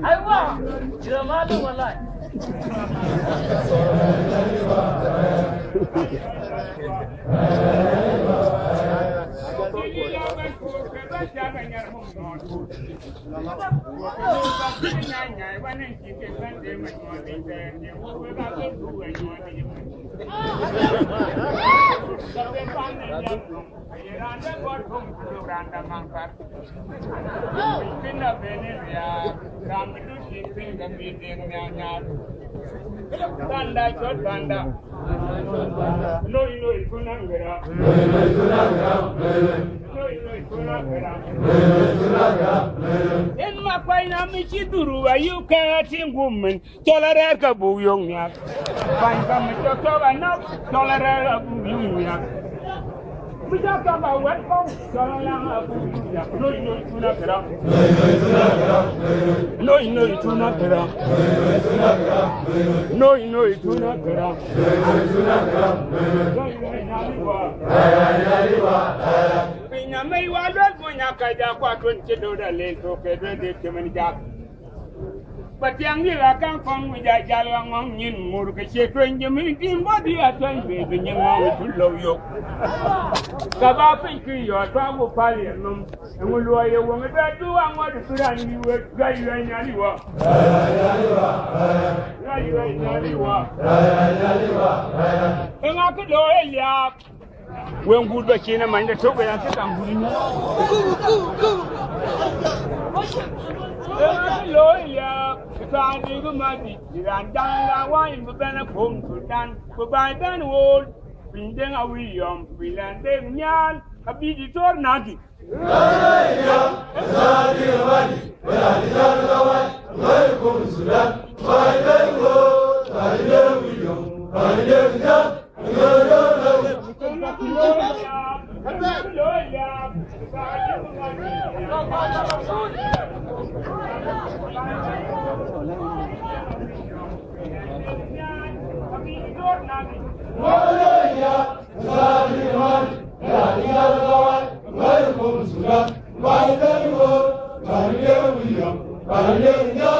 أيوة إذا ما له والله Tanda chot tanda, noi tunangera, noi tunangera. En mapaina michiduru ayu kati woman, tolerate kabu young yak. Find some chocolate enough, tolerate kabu young yak. We talk about what comes, tolerate noi tunangera. Noi tunangera. Noi tunangera. Pinya mai walwal punya kaja kwa tunche doda leso kedwe de kemenja. Patiang ni lakang kong wija jalwa ngong nyin mur ke chetwen jemin timbo dia twen be nyengong tulo yo. Kaba pinki yo twa wo pali num ngulwa ye wong da tu angwa de suran ni we gai nyali wa. Enga ke do elia wen gudba kina manje to be yan ta ngulina. Lo ya ta di go madi diran dan la wa in bana kom sultan ko ba dan wol pindeng awiyom bilande nyal abidi tor nadi ya sadi wadi wala diran lawan welcome sultan ba dan wol taliya awiyom taliya nyal Welcome to the